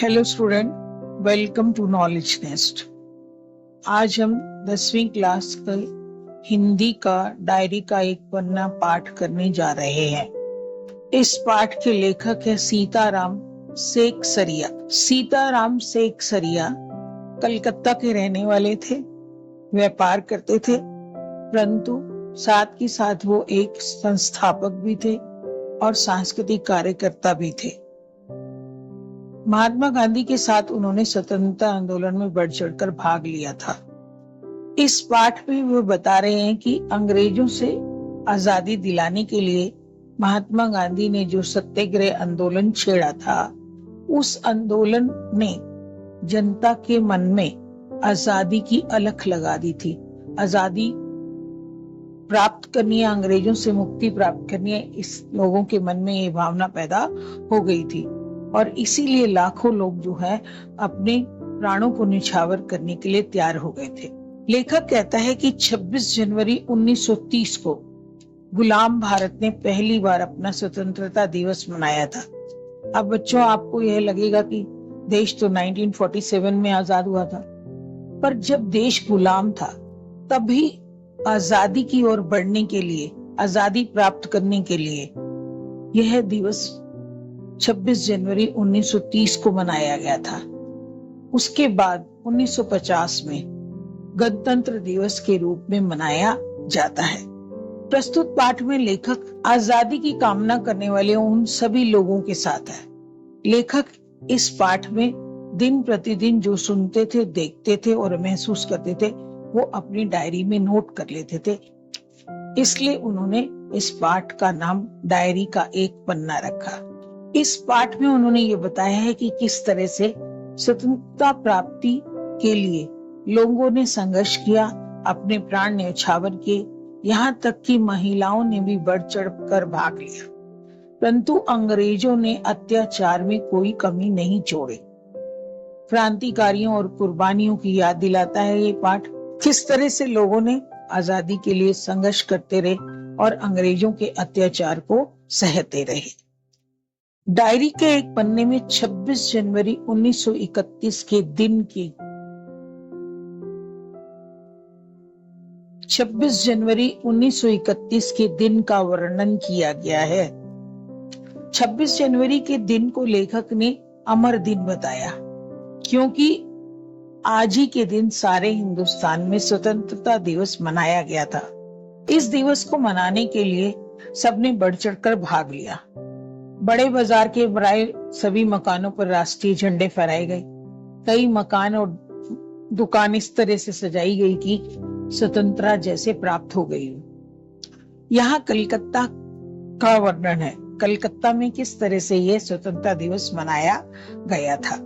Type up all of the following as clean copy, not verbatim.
Hello student, welcome to Knowledge Nest. आज हम 10वीं क्लास का हिंदी का डायरी का एक पन्ना पाठ करने जा रहे हैं। इस पाठ के लेखक है सीताराम शेख सरिया। सीताराम शेख सरिया कलकत्ता के रहने वाले थे, व्यापार करते थे, परंतु साथ ही साथ वो एक संस्थापक भी थे और सांस्कृतिक कार्यकर्ता भी थे। महात्मा गांधी के साथ उन्होंने स्वतंत्रता आंदोलन में बढ़ चढ़कर भाग लिया था। इस पाठ में वो बता रहे हैं कि अंग्रेजों से आजादी दिलाने के लिए महात्मा गांधी ने जो सत्याग्रह आंदोलन छेड़ा था, उस आंदोलन ने जनता के मन में आजादी की अलख लगा दी थी। आजादी प्राप्त करनी है, अंग्रेजों से मुक्ति प्राप्त करनी है, इस लोगों के मन में ये भावना पैदा हो गई थी और इसीलिए लाखों लोग जो है अपने प्राणों को निछावर करने के लिए तैयार हो गए थे। लेखक कहता है कि 26 जनवरी 1930 को गुलाम भारत ने पहली बार अपना स्वतंत्रता दिवस मनाया था। अब बच्चों, आपको यह लगेगा कि देश तो 1947 में आजाद हुआ था, पर जब देश गुलाम था तभी आजादी की ओर बढ़ने के लिए, आजादी प्राप्त करने के लिए यह दिवस 26 जनवरी 1930 को मनाया गया था। उसके बाद 1950 में गणतंत्र दिवस के रूप में मनाया जाता है। प्रस्तुत पाठ में लेखक आजादी की कामना करने वाले उन सभी लोगों के साथ है। लेखक इस पाठ में दिन प्रतिदिन जो सुनते थे, देखते थे और महसूस करते थे, वो अपनी डायरी में नोट कर लेते थे। इसलिए उन्होंने इस पाठ का नाम डायरी का एक पन्ना रखा। इस पाठ में उन्होंने ये बताया है कि किस तरह से स्वतंत्रता प्राप्ति के लिए लोगों ने संघर्ष किया, अपने प्राण न्यौछावर किए, यहाँ तक कि महिलाओं ने भी बढ़ चढ़ कर भाग लिया, परंतु अंग्रेजों ने अत्याचार में कोई कमी नहीं छोड़ी। क्रांतिकारियों और कुर्बानियों की याद दिलाता है ये पाठ। किस तरह से लोगों ने आजादी के लिए संघर्ष करते रहे और अंग्रेजों के अत्याचार को सहते रहे। डायरी के एक पन्ने में 26 जनवरी 1931 के दिन की 26 जनवरी 1931 के दिन का वर्णन किया गया है। 26 जनवरी के दिन को लेखक ने अमर दिन बताया, क्योंकि आज ही के दिन सारे हिंदुस्तान में स्वतंत्रता दिवस मनाया गया था। इस दिवस को मनाने के लिए सबने बढ़ चढ़कर भाग लिया। बड़े बाजार के बराए सभी मकानों पर राष्ट्रीय झंडे फहराए गए। कई मकान और दुकान इस तरह से सजाई गई कि स्वतंत्रता जैसे प्राप्त हो गई। यहाँ कलकत्ता का वर्णन है। कलकत्ता में किस तरह से यह स्वतंत्रता दिवस मनाया गया था।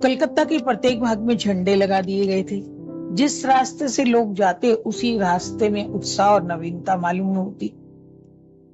कलकत्ता के प्रत्येक भाग में झंडे लगा दिए गए थे। जिस रास्ते से लोग जाते उसी रास्ते में उत्साह और नवीनता मालूम होती।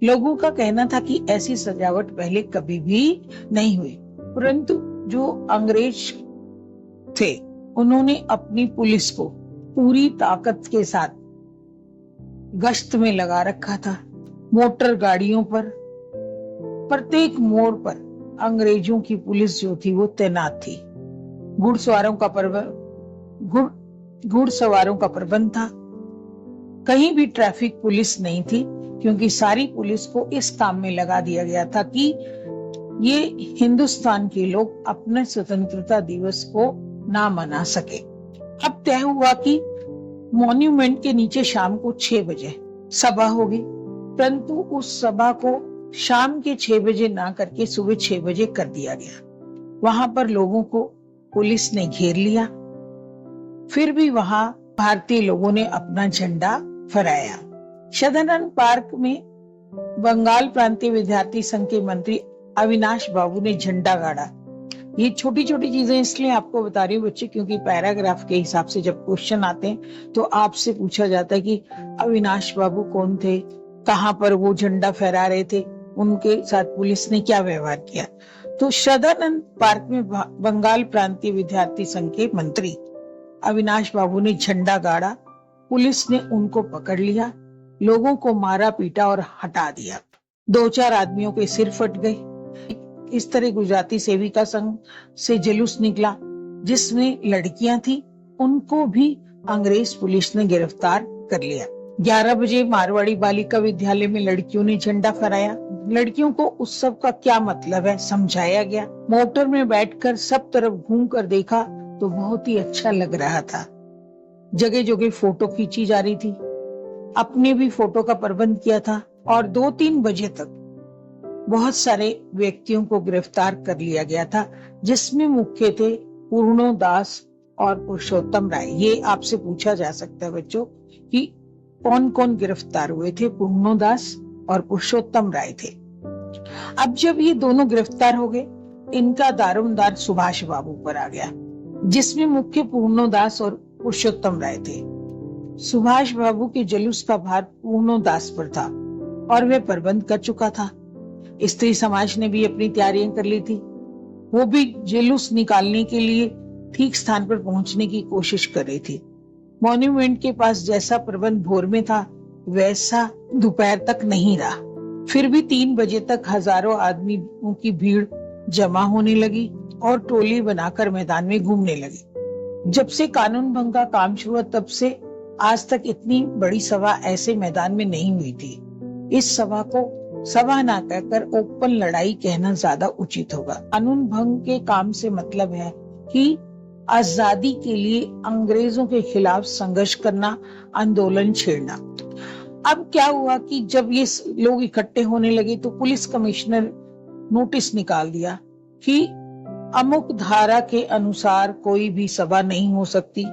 लोगों का कहना था कि ऐसी सजावट पहले कभी भी नहीं हुई, परंतु जो अंग्रेज थे उन्होंने अपनी पुलिस को पूरी ताकत के साथ गश्त में लगा रखा था। मोटर गाड़ियों पर प्रत्येक मोड़ पर अंग्रेजों की पुलिस जो थी वो तैनात थी। घुड़सवारों का प्रबंध था। कहीं भी ट्रैफिक पुलिस नहीं थी, क्योंकि सारी पुलिस को इस काम में लगा दिया गया था कि ये हिंदुस्तान के लोग अपने स्वतंत्रता दिवस को ना मना सके। अब तय हुआ कि मॉन्यूमेंट के नीचे शाम को 6 बजे सभा होगी, परंतु उस सभा को शाम के 6 बजे ना करके सुबह 6 बजे कर दिया गया। वहां पर लोगों को पुलिस ने घेर लिया। फिर भी वहां भारतीय लोगों ने अपना झंडा फहराया। सदानंद पार्क में बंगाल प्रांतीय विद्यार्थी संघ के मंत्री अविनाश बाबू ने झंडा गाड़ा। ये छोटी छोटी चीजें इसलिए आपको बता रही हूँ बच्चे, क्योंकि पैराग्राफ के हिसाब से जब क्वेश्चन आते हैं तो आपसे पूछा जाता है कि अविनाश बाबू कौन थे, कहाँ पर वो झंडा फहरा रहे थे, उनके साथ पुलिस ने क्या व्यवहार किया। तो सदानंद पार्क में बंगाल प्रांतीय विद्यार्थी संघ के मंत्री अविनाश बाबू ने झंडा गाड़ा। पुलिस ने उनको पकड़ लिया, लोगों को मारा पीटा और हटा दिया। 2-4 आदमियों के सिर फट गए। इस तरह गुजराती सेविका संघ से जुलूस निकला जिसमें लड़कियां थी, उनको भी अंग्रेज पुलिस ने गिरफ्तार कर लिया। 11 बजे मारवाड़ी बालिका विद्यालय में लड़कियों ने झंडा फहराया। लड़कियों को उत्सव का क्या मतलब है समझाया गया। मोटर में बैठकर सब तरफ घूम कर देखा तो बहुत ही अच्छा लग रहा था। जगह जगह फोटो खींची जा रही थी। अपने भी फोटो का प्रबंध किया था और 2-3 बजे तक बहुत सारे व्यक्तियों को गिरफ्तार कर लिया गया था, जिसमें मुख्य थे पूर्णोदास और पुरुषोत्तम राय। ये आपसे पूछा जा सकता है बच्चों कि कौन कौन गिरफ्तार हुए थे। पूर्णोदास और पुरुषोत्तम राय थे। अब जब ये दोनों गिरफ्तार हो गए, इनका दारोमदार सुभाष बाबू पर आ गया, जिसमें मुख्य पूर्णोदास और पुरुषोत्तम राय थे। सुभाष बाबू के जुलूस का भार पूर्णोदास पर था और वे प्रबंध कर चुका था। स्त्री समाज ने भी अपनी तैयारियां कर ली थी। वो भी जुलूस निकालने के लिए ठीक स्थान पर पहुंचने की कोशिश कर रही थी। मॉन्यूमेंट के पास जैसा प्रबंध भोर में था वैसा दोपहर तक नहीं रहा। फिर भी 3 बजे तक हजारों आदमियों की भीड़ जमा होने लगी और टोली बनाकर मैदान में घूमने लगी। जब से कानून भंग का काम शुरू हुआ तब से आज तक इतनी बड़ी सभा ऐसे मैदान में नहीं हुई थी। इस सभा को सभा ना कहकर ओपन लड़ाई कहना ज्यादा उचित होगा। कानून भंग के काम से मतलब है कि आजादी के लिए अंग्रेजों के खिलाफ संघर्ष करना, आंदोलन छेड़ना। अब क्या हुआ कि जब ये लोग इकट्ठे होने लगे तो पुलिस कमिश्नर नोटिस निकाल दिया कि अमुक धारा के अनुसार कोई भी सभा नहीं हो सकती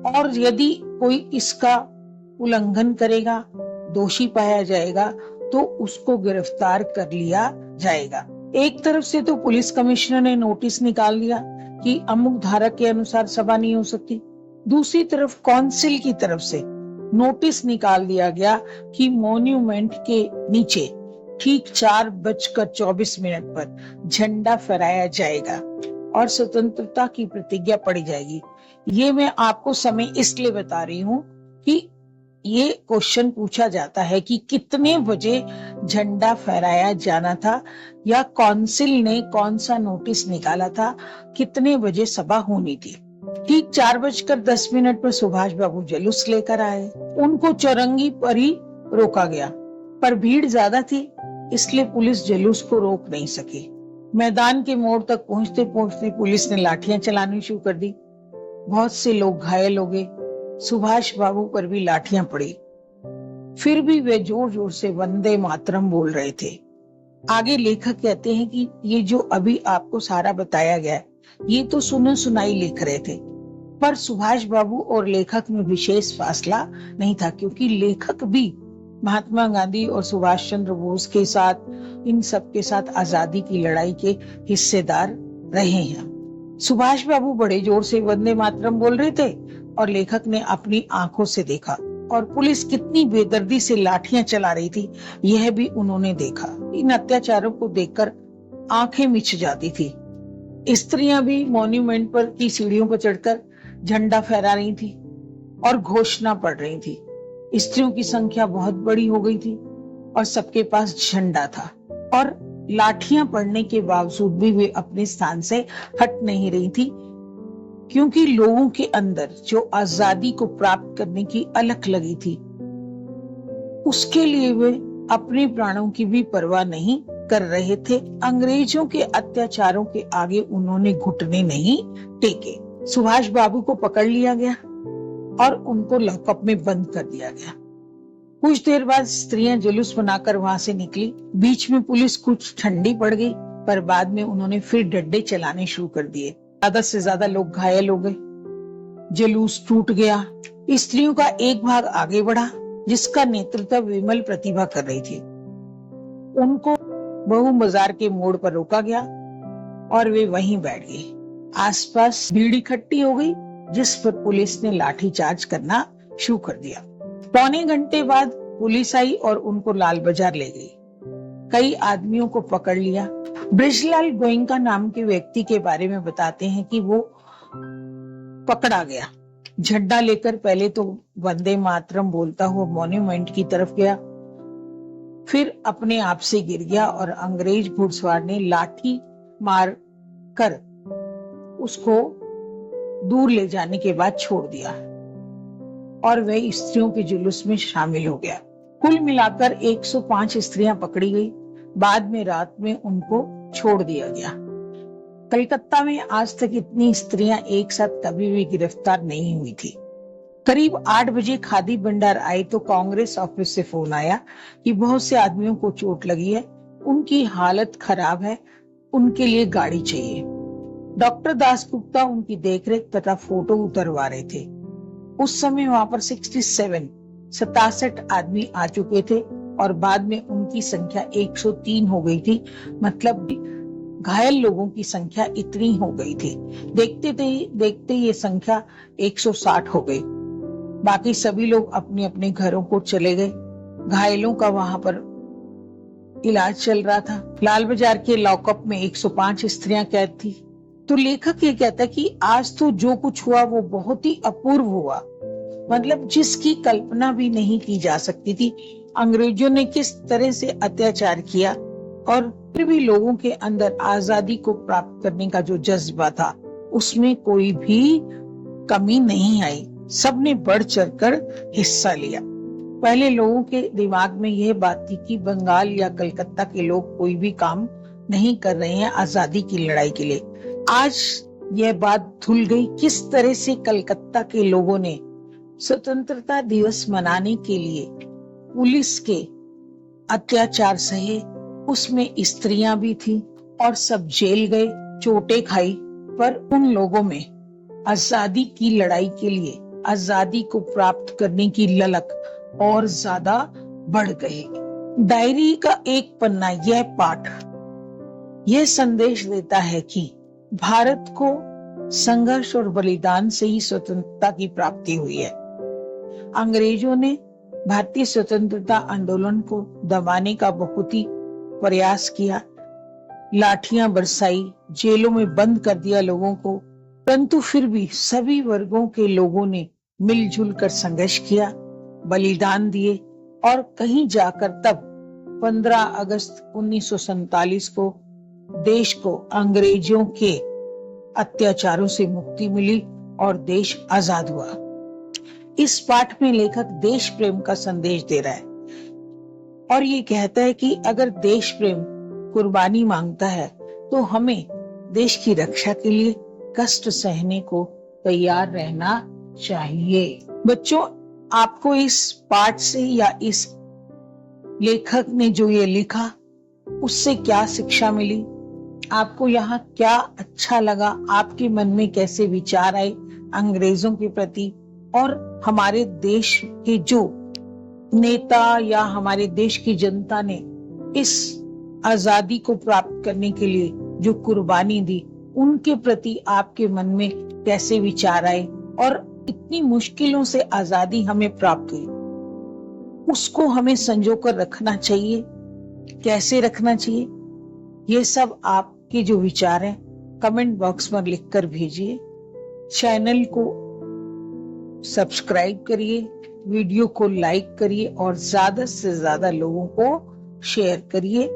और यदि कोई इसका उल्लंघन करेगा, दोषी पाया जाएगा तो उसको गिरफ्तार कर लिया जाएगा। एक तरफ से तो पुलिस कमिश्नर ने नोटिस निकाल दिया कि अमुक धारा के अनुसार सभा नहीं हो सकती। दूसरी तरफ काउंसिल की तरफ से नोटिस निकाल दिया गया कि मॉन्यूमेंट के नीचे ठीक 4:24 पर झंडा फहराया जाएगा और स्वतंत्रता की प्रतिज्ञा पढ़ी जाएगी। ये मैं आपको समय इसलिए बता रही हूँ कि ये क्वेश्चन पूछा जाता है कि कितने बजे झंडा फहराया जाना था या काउंसिल ने कौन सा नोटिस निकाला था, कितने बजे सभा होनी थी। ठीक 4:10 पर सुभाष बाबू जुलूस लेकर आए। उनको चौरंगी पर ही रोका गया, पर भीड़ ज्यादा थी इसलिए पुलिस जुलूस को रोक नहीं सकी। मैदान के मोड़ तक पहुंचते पहुंचते पुलिस ने लाठियां चलानी शुरू कर दी। बहुत से लोग घायल हो गए। सुभाष बाबू पर भी लाठियां पड़ी। फिर भी वे जोर जोर से वंदे मातरम बोल रहे थे। आगे लेखक कहते हैं कि ये जो अभी आपको सारा बताया गया ये तो सुनो सुनाई लिख रहे थे, पर सुभाष बाबू और लेखक में विशेष फासला नहीं था, क्योंकि लेखक भी महात्मा गांधी और सुभाष चंद्र बोस के साथ, इन सब के साथ आजादी की लड़ाई के हिस्सेदार रहे हैं। सुभाष बाबू बड़े जोर से वंदे मातरम बोल रहे थे और लेखक ने अपनी आंखों से देखा और पुलिस कितनी बेदर्दी से लाठियां चला रही थी यह भी उन्होंने देखा। इन अत्याचारों को देखकर आंखें मिच जाती थी। स्त्रियां भी मॉन्यूमेंट पर की सीढ़ियों पर चढ़कर झंडा फहरा रही थी और घोषणा पढ़ रही थी। स्त्रियों की संख्या बहुत बड़ी हो गई थी और सबके पास झंडा था और लाठियां पड़ने के बावजूद भी वे अपने स्थान से हट नहीं रही थी, क्योंकि लोगों के अंदर जो आजादी को प्राप्त करने की अलख लगी थी उसके लिए वे अपने प्राणों की भी परवाह नहीं कर रहे थे। अंग्रेजों के अत्याचारों के आगे उन्होंने घुटने नहीं टेके। सुभाष बाबू को पकड़ लिया गया और उनको लॉकअप में बंद कर दिया गया। कुछ देर बाद स्त्रियां जुलूस बनाकर वहां से निकली। बीच में पुलिस कुछ ठंडी पड़ गई, पर बाद में उन्होंने फिर डंडे चलाने शुरू कर दिए। ज्यादा से ज्यादा लोग घायल हो गए। जुलूस टूट गया। स्त्रियों का एक भाग आगे बढ़ा जिसका नेतृत्व विमल प्रतिभा कर रही थी। उनको बहु बाजार के मोड़ पर रोका गया और वे वहीं बैठ गए। आसपास भीड़ इकट्ठी हो गई जिस पर पुलिस ने लाठीचार्ज करना शुरू कर दिया। पौने घंटे बाद पुलिस आई और उनको लाल बाजार ले गई। कई आदमियों को पकड़ लिया। ब्रिजलाल गोयनका नाम के व्यक्ति के बारे में बताते हैं कि वो पकड़ा गया। झंडा लेकर पहले तो वंदे मातरम बोलता हुआ मॉन्यूमेंट की तरफ गया, फिर अपने आप से गिर गया और अंग्रेज घुड़सवार ने लाठी मार कर उसको दूर ले जाने के बाद छोड़ दिया और वह स्त्रियों के जुलूस में शामिल हो गया। कुल मिलाकर 105 स्त्रियां पकड़ी गई। बाद में रात में उनको छोड़ दिया गया। कलकत्ता में आज तक इतनी स्त्रियां एक साथ कभी भी गिरफ्तार नहीं हुई थी। करीब 8 बजे खादी भंडार आए तो कांग्रेस ऑफिस से फोन आया कि बहुत से आदमियों को चोट लगी है, उनकी हालत खराब है, उनके लिए गाड़ी चाहिए। डॉक्टर दासगुप्ता उनकी देखरेख तथा फोटो उतरवा रहे थे। उस समय वहां पर 67 आदमी आ चुके थे और बाद में उनकी संख्या 103 हो गई थी। मतलब घायल लोगों की संख्या इतनी हो गई थी। देखते ये संख्या 160 हो गई। बाकी सभी लोग अपने अपने घरों को चले गए। घायलों का वहां पर इलाज चल रहा था। लाल बाजार के लॉकअप में 105 स्त्रियां कैद थी। तो लेखक ये कहता है कि आज तो जो कुछ हुआ वो बहुत ही अपूर्व हुआ, मतलब जिसकी कल्पना भी नहीं की जा सकती थी। अंग्रेजों ने किस तरह से अत्याचार किया और फिर भी लोगों के अंदर आजादी को प्राप्त करने का जो जज्बा था उसमें कोई भी कमी नहीं आई। सबने बढ़ चढ़कर हिस्सा लिया। पहले लोगों के दिमाग में यह बात थी कि बंगाल या कलकत्ता के लोग कोई भी काम नहीं कर रहे हैं आजादी की लड़ाई के लिए। आज यह बात धुल गई। किस तरह से कलकत्ता के लोगों ने स्वतंत्रता दिवस मनाने के लिए पुलिस के अत्याचार सहे, उसमें स्त्रियां भी थी और सब जेल गए, चोटें खाई। पर उन लोगों में आजादी की लड़ाई के लिए, आजादी को प्राप्त करने की ललक और ज्यादा बढ़ गई। डायरी का एक पन्ना यह पाठ यह संदेश देता है कि भारत को संघर्ष और बलिदान से ही स्वतंत्रता की प्राप्ति हुई है। अंग्रेजों ने भारतीय स्वतंत्रता आंदोलन को दबाने का बहुत ही प्रयास किया, लाठियां बरसाई, जेलों में बंद कर दिया लोगों को, परंतु फिर भी सभी वर्गों के लोगों ने मिलजुल कर संघर्ष किया, बलिदान दिए और कहीं जाकर तब 15 अगस्त 1947 को देश को अंग्रेजों के अत्याचारों से मुक्ति मिली और देश आजाद हुआ। इस पाठ में लेखक देश प्रेम का संदेश दे रहा है और ये कहता है कि अगर देश प्रेम कुर्बानी मांगता है तो हमें देश की रक्षा के लिए कष्ट सहने को तैयार रहना चाहिए। बच्चों, आपको इस पाठ से या इस लेखक ने जो ये लिखा उससे क्या शिक्षा मिली? आपको यहाँ क्या अच्छा लगा? आपके मन में कैसे विचार आए अंग्रेजों के प्रति? और हमारे देश के जो नेता या हमारे देश की जनता ने इस आजादी को प्राप्त करने के लिए जो कुर्बानी दी, उनके प्रति आपके मन में कैसे विचार आए? और इतनी मुश्किलों से आजादी हमें प्राप्त हुई, उसको हमें संजो कर रखना चाहिए। कैसे रखना चाहिए? ये सब आपके जो विचार हैं कमेंट बॉक्स में लिखकर भेजिए। चैनल को सब्सक्राइब करिए, वीडियो को लाइक करिए और ज्यादा से ज्यादा लोगों को शेयर करिए।